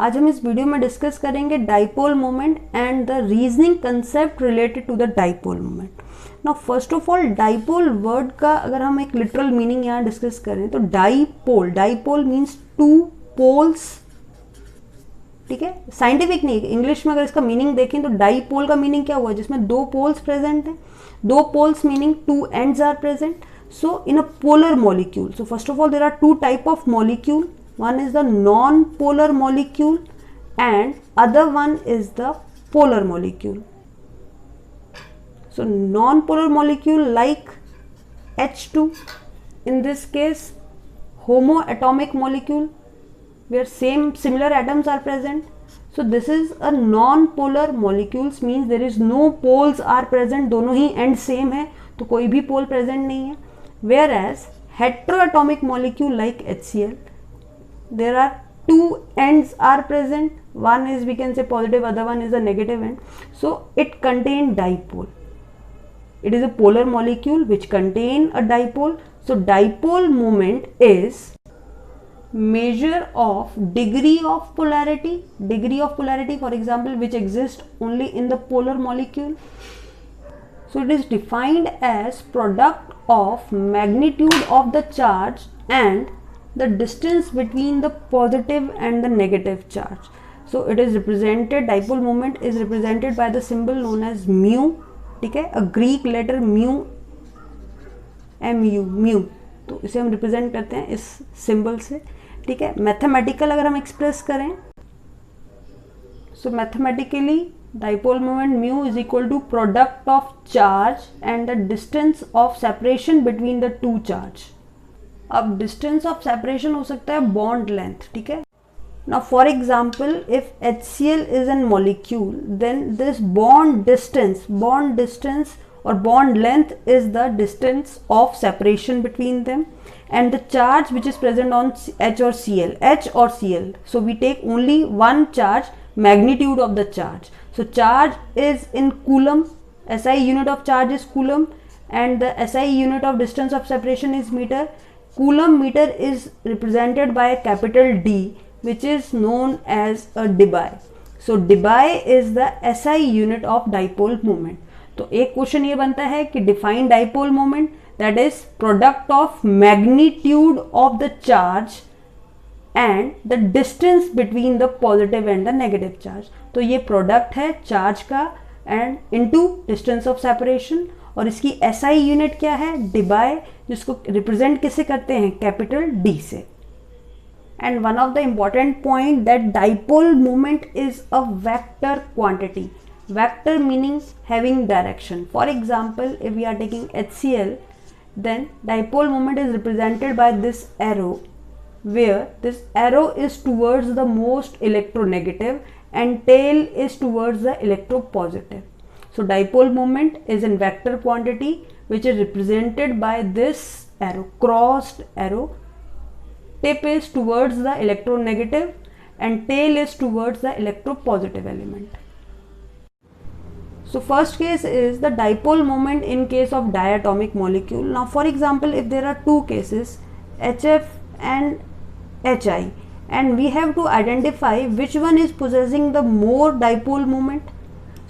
आज हम इस वीडियो में डिस्कस करेंगे dipole moment and the reasoning concept related to the dipole moment. Now first of all dipole word का अगर हम एक लिटरल मीनिंग यहाँ डिस्कस करें तो डाइपोल मीन्स टू पोल्स, ठीक है, साइंटिफिक नहीं, इंग्लिश में अगर इसका मीनिंग देखें तो डाइपोल का मीनिंग क्या हुआ, जिसमें दो पोल्स प्रेजेंट हैं, दो poles meaning two ends are present, so in a polar molecule, so first of all there are two type of molecule, one is the non-polar molecule and other one is the polar molecule. So non-polar molecule like H2, in this case homoatomic molecule where similar atoms are present, so this is a non-polar molecules means there is no poles are present, दोनों ही end same है तो कोई भी pole present नहीं है। Whereas heteroatomic molecule like HCl, there are two ends are present, one is we can say positive, other one is a negative end, so it contain dipole. It is a polar molecule which contain a dipole. So dipole moment is measure of degree of polarity, for example, which exists only in the polar molecule. So it is defined as product of magnitude of the charge and the distance between the positive and the negative charge. So it is represented, dipole moment is represented by the symbol known as mu, ठीक है, a Greek letter mu, mu, तो इसे हम represent करते हैं इस symbol से, ठीक है। मैथमेटिकल अगर हम एक्सप्रेस करें, so mathematically dipole moment mu is equal to product of charge and the distance of separation between the two charge. अब distance of separation हो सकता है bond length, ठीक है। Now for example if HCl is a molecule then this bond distance or bond length is the distance of separation between them and the charge which is present on H or Cl. So we take only one charge, magnitude of the charge. So charge is in coulomb, SI unit of charge is coulomb and the SI unit of distance of separation is meter. Coulomb meter is represented by a capital D which is known as a debye. So debye is the SI unit of dipole moment. तो एक question ये बनता है कि define dipole moment, that is product of magnitude of the charge and the distance between the positive and the negative charge. तो ये product है charge का and into distance of separation, और इसकी SI यूनिट क्या है, डिबाय, जिसको रिप्रेजेंट किससे करते हैं, कैपिटल D से। And one of the important point that dipole moment is a vector quantity. Vector meaning having direction. For example, if we are taking HCl, then dipole moment is represented by this arrow, where this arrow is towards the most electronegative and tail is towards the electropositive. So dipole moment is in vector quantity which is represented by this arrow, crossed arrow. Tip is towards the electronegative and tail is towards the electropositive element. So first case is the dipole moment in case of diatomic molecule. Now for example if there are two cases, HF and HI, and we have to identify which one is possessing the more dipole moment.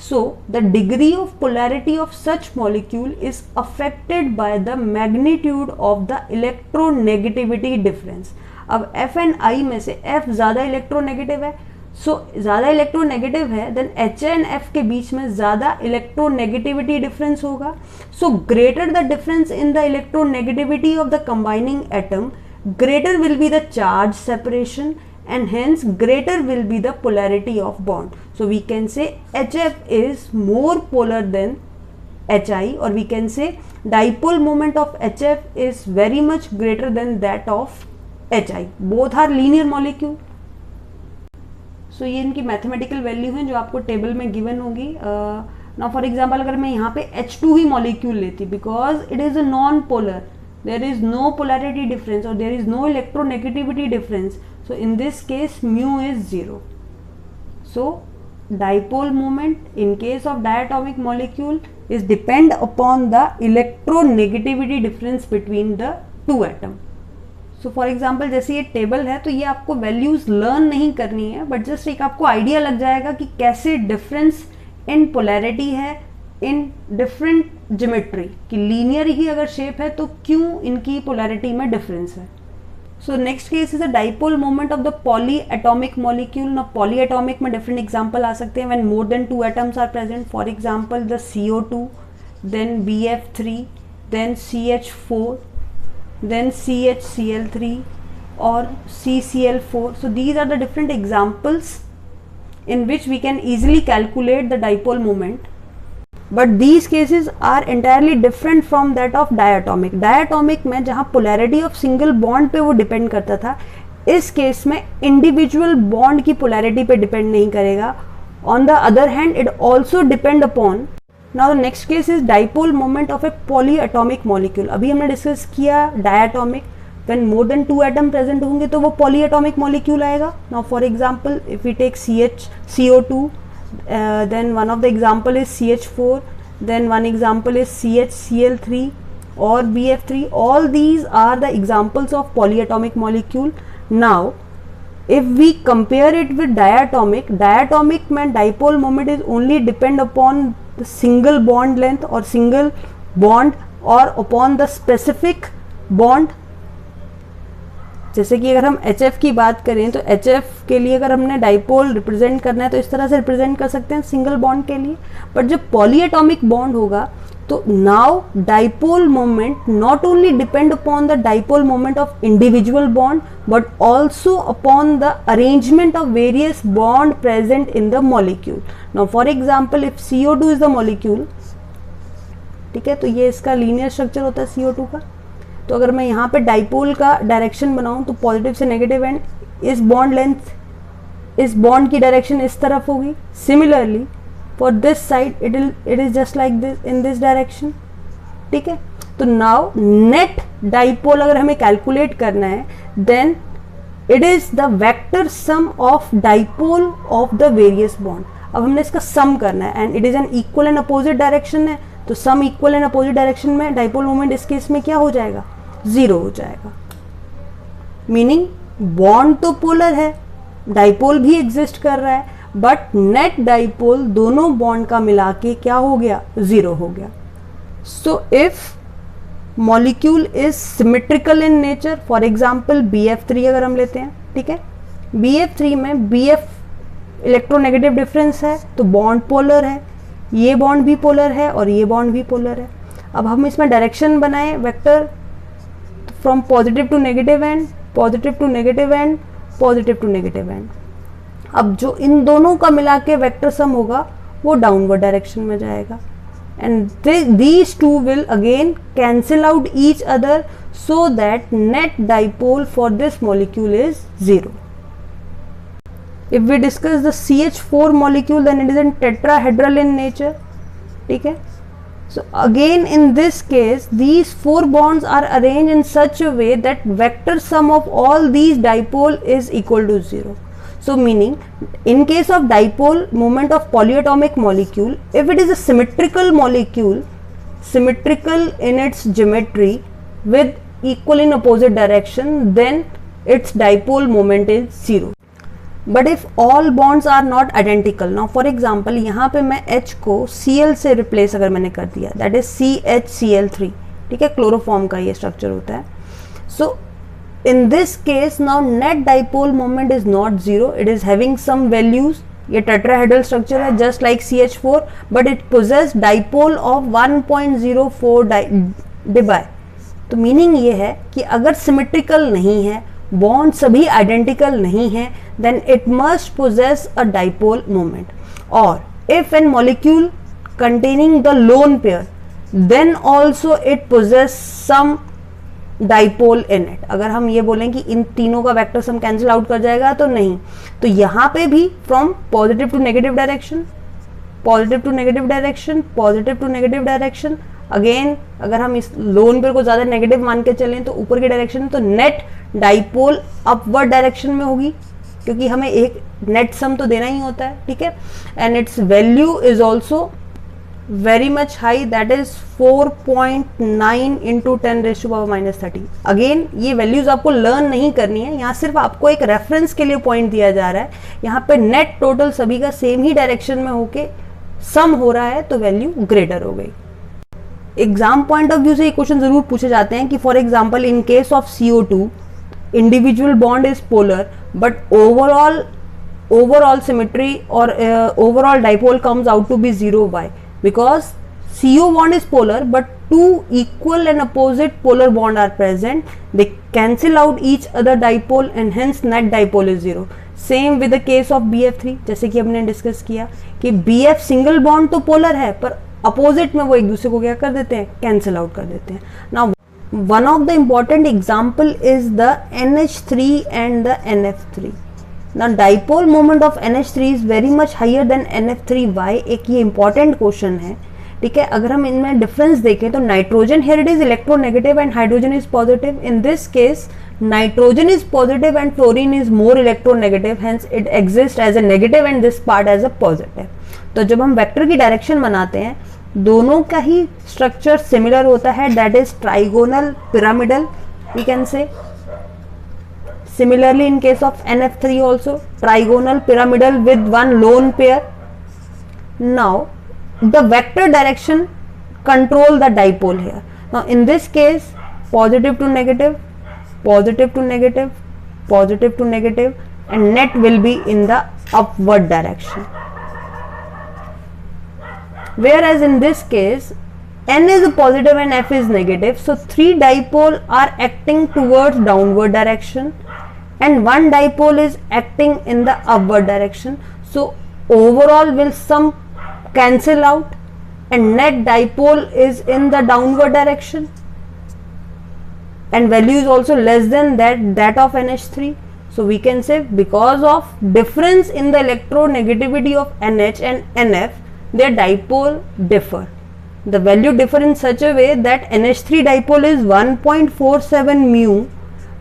So the degree of polarity of such molecule is affected by the magnitude of the electronegativity difference. अब F and I में से F ज़्यादा electronegative है, सो ज़्यादा electronegative है, then H and F के बीच में ज़्यादा इलेक्ट्रोनेगेटिविटी डिफरेंस होगा. So greater the difference in the electronegativity of the combining atom, greater will be the charge separation and hence greater will be the polarity of bond. So we can say HF is more polar than HI, or we can say dipole moment of HF is very much greater than that of HI. Both are linear molecule. So ये इनकी mathematical value है जो आपको table में given होगी. Now for example अगर मैं यहाँ पे H2 ही मॉलिक्यूल लेती, because it is a non polar, there is no polarity difference or there is no electronegativity difference, so in this case mu is 0. So dipole moment in case of diatomic molecule is depend upon the electronegativity difference between the two atoms. So for example जैसे ये table है तो ये आपको values learn नहीं करनी है, but just एक आपको आइडिया लग जाएगा कि कैसे डिफरेंस इन पोलैरिटी है इन डिफरेंट ज्योमेट्री, कि लीनियर ही अगर शेप है तो क्यों इनकी पोलैरिटी में डिफरेंस है. So next case is a dipole moment of the polyatomic molecule. ना पॉली एटॉमिक में डिफरेंट एग्जाम्पल आ सकते हैं when more than 2 atoms are present. For example the CO2, then BF3, then CH4, then CHCl3 or CCl4. So these are the different examples in which we can easily calculate the dipole moment, but these cases are entirely different from that of diatomic. Diatomic में जहाँ polarity of single bond पे वो depend करता था, इस case में individual bond की polarity पे depend नहीं करेगा. On the other hand, it also depend upon. Now the next case is dipole moment of a polyatomic molecule. अभी हमने डिस्कस किया diatomic, when more than 2 atom present होंगे तो वो polyatomic molecule आएगा. Now for example, if we take CO2, then one of the example is CH4, then one example is CHCl3 or BF3. All these are the examples of polyatomic molecule. Now if we compare it with diatomic में dipole moment is only depend upon the single bond length or single bond or upon the specific bond. जैसे कि अगर हम HF की बात करें तो HF के लिए अगर हमने डाइपोल रिप्रेजेंट करना है तो इस तरह से रिप्रेजेंट कर सकते हैं सिंगल बॉन्ड के लिए. बट जब पॉलीएटॉमिक बॉन्ड होगा तो now dipole moment not only depend upon the dipole moment of individual bond but also upon the arrangement of various bond present in the molecule. Now for example if CO2 is the molecule, ठीक है, तो ये इसका linear structure होता है CO2 का. तो अगर मैं यहाँ पे डाइपोल का डायरेक्शन बनाऊँ तो पॉजिटिव से नेगेटिव एंड, इस बॉन्ड लेंथ, इस बॉन्ड की डायरेक्शन इस तरफ होगी. Similarly for this side it is just like this in this direction. ठीक है, तो now net dipole अगर हमें कैलकुलेट करना है then it is the vector sum of dipole of the various bond. अब हमने इसका सम करना है and it is an equal and opposite direction है, तो sum equal and opposite direction में डाइपोल मोमेंट इस केस में क्या हो जाएगा, 0 हो जाएगा. मीनिंग बॉन्ड तो पोलर है, डाइपोल भी एग्जिस्ट कर रहा है, बट नेट डाइपोल दोनों बॉन्ड का मिला के क्या हो गया, 0 हो गया. So if molecule is symmetrical in nature, for example BF3 अगर हम लेते हैं, ठीक है, BF3 में BF इलेक्ट्रोनेगेटिव डिफरेंस है तो बॉन्ड पोलर है, ये बॉन्ड भी पोलर है और ये बॉन्ड भी पोलर है. अब हम इसमें डायरेक्शन बनाएं vector from positive to negative end, positive to negative end, positive to negative end. अब जो इन दोनों का मिला के वेक्टर सम होगा वो डाउनवर्ड डायरेक्शन में जाएगा and these two will again cancel out each other so that net dipole for this molecule is 0. If we discuss the CH4 molecule then it is in tetrahedral in nature. ठीक है, so again in this case these 4 bonds are arranged in such a way that vector sum of all these dipole is equal to 0. So meaning in case of dipole moment of polyatomic molecule, if it is a symmetrical molecule, symmetrical in its geometry with equal in opposite direction, then its dipole moment is 0. But if all bonds are not identical, now for example यहाँ पे मैं H को Cl से replace अगर मैंने कर दिया, that is CHCl3, ठीक है, क्लोरोफॉर्म का ये स्ट्रक्चर होता है. So in this case now net dipole moment is not 0, it is having some values. ये tetrahedral structure है just like CH4 but it possess dipole of 1.04 dBi. तो meaning ये है कि अगर सिमेट्रिकल नहीं है, बॉन्ड सभी आइडेंटिकल नहीं है, then it must possess a dipole moment. Or if an molecule containing the lone pair, then also it possess some dipole in it. अगर हम ये बोलें कि इन तीनों का वेक्टर सम कैंसिल आउट कर जाएगा तो नहीं, तो यहाँ पे भी from positive to negative direction, positive to negative direction, positive to negative direction. Again अगर हम इस लोन पेयर को ज़्यादा नेगेटिव मान के चलें तो ऊपर की डायरेक्शन, तो नेट डाइपोल अपवर्ड डायरेक्शन में होगी क्योंकि हमें एक नेट सम तो देना ही होता है. ठीक है, and it's value is also very much high, that is 4.9 into 10⁻⁻30। Again ये वैल्यूज आपको लर्न नहीं करनी है, यहाँ सिर्फ आपको एक रेफरेंस के लिए पॉइंट दिया जा रहा है। यहाँ पे नेट टोटल सभी का सेम ही डायरेक्शन में होके सम हो रहा है, तो वैल्यू ग्रेटर हो गई। एग्जाम पॉइंट ऑफ व्यू से ये क्वेश्चन जरूर पूछे जाते हैं कि for example in case of CO2 individual bond is polar but overall symmetry or overall dipole comes out to be 0. Why? Because CO bond is polar but two equal and opposite polar bond are present. They cancel out each other dipole and hence net dipole is 0. Same with the case of BF3, जैसे कि हमने discuss किया कि BF single bond तो polar है पर opposite में वो एक दूसरे को क्या कर देते हैं, कैंसिल आउट कर देते हैं। Now one of the important example is the NH3 and the NF3। Now dipole moment of NH3 is very much higher than NF3. Why? एक ये important question है, ठीक है। अगर हम इनमें डिफरेंस देखें तो nitrogen here it is electronegative and hydrogen is positive. In this case nitrogen is positive and fluorine is more electronegative, hence it exists as a negative and this part as a positive. तो जब हम vector की direction बनाते हैं दोनों का ही structure similar होता है, that is trigonal pyramidal we can say. Similarly in case of NF3 also trigonal pyramidal with one lone pair. Now the vector direction control the dipole here. Now in this case positive to negative, positive to negative, positive to negative, and net will be in the upward direction. Whereas in this case N is positive and F is negative, so three dipole are acting towards downward direction and one dipole is acting in the upward direction. So overall will sum cancel out and net dipole is in the downward direction and value is also less than that of NH3. So we can say because of difference in the electronegativity of NH and NF, their dipole differ. The value differ in such a way that NH3 dipole is 1.47 mu,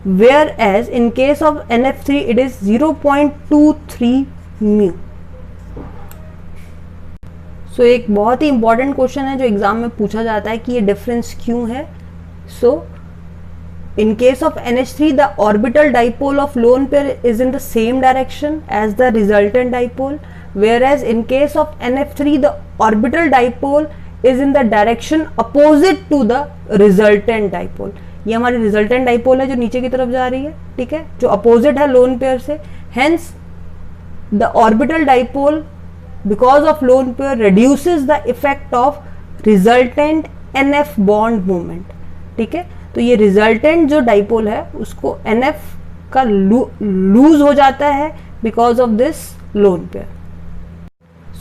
whereas in case of NF3 it is 0.23 mu. So एक बहुत ही important question है जो exam में पूछा जाता है कि ये डिफरेंस क्यों है। So in case of NH3 the orbital dipole of lone pair is in the same direction as the resultant dipole, whereas in case of NF3 the orbital dipole is in the direction opposite to the resultant dipole. ये हमारी resultant dipole है जो नीचे की तरफ जा रही है, ठीक है, जो अपोजिट है लोन पेयर से। Hence the orbital dipole because of lone pair reduces the effect of resultant NF bond movement, ठीक है। तो ये रिजल्टेंट जो डाइपोल है उसको NF का लूज हो जाता है because of this lone pair.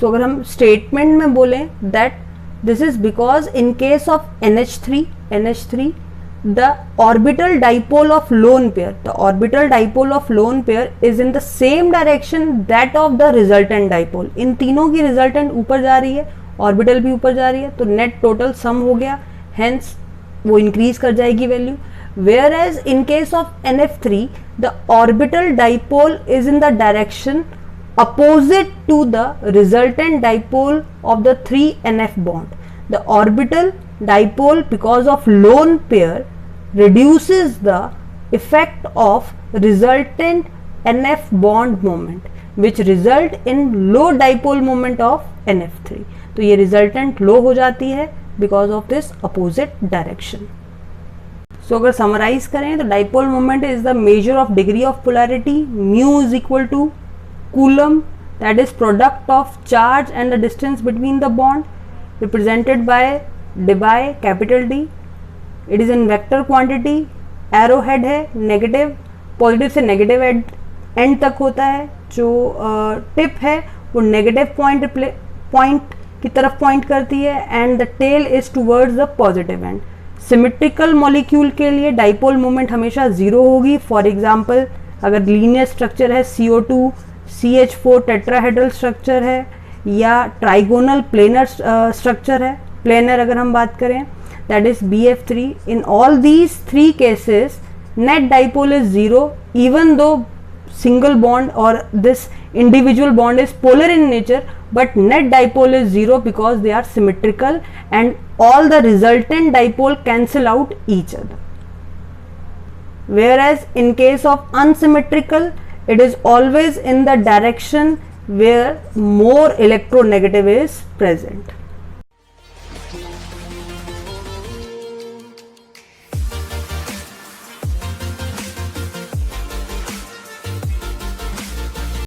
So अगर हम स्टेटमेंट में बोलें that this is because in case of NH3 the orbital dipole of lone pair, the orbital dipole of lone pair is in the same direction that of the resultant dipole. इन तीनों की resultant ऊपर जा रही है, orbital भी ऊपर जा रही है, तो net total sum हो गया, hence वो increase कर जाएगी value. Whereas in case of NF3 the orbital dipole is in the direction opposite to the resultant dipole of the 3NF bond. The orbital dipole because of lone pair reduces the effect of resultant NF bond moment which result in low dipole moment of NF3. तो ये resultant low हो जाती है because of this opposite direction. So अगर summarize करें तो dipole moment is the measure of degree of polarity. Mu is equal to coulomb, that is product of charge and the distance between the bond, represented by capital D. It is in vector quantity, arrow head है negative, positive से negative and तक होता है, जो tip है वो negative point की तरफ पॉइंट करती है and the tail is towards the positive end. Symmetrical molecule के लिए डाइपोल मोमेंट हमेशा जीरो होगी। फॉर एग्जांपल अगर लीनियर स्ट्रक्चर है CO2 CH4 टेट्राहेड्रल स्ट्रक्चर है या ट्राइगोनल प्लेनर स्ट्रक्चर है, प्लेनर अगर हम बात करें that is BF3, in all these three cases net dipole is zero even though single bond or this individual bond is polar in nature, but net dipole is 0 because they are symmetrical and all the resultant dipole cancel out each other. Whereas in case of unsymmetrical, it is always in the direction where more electronegative is present.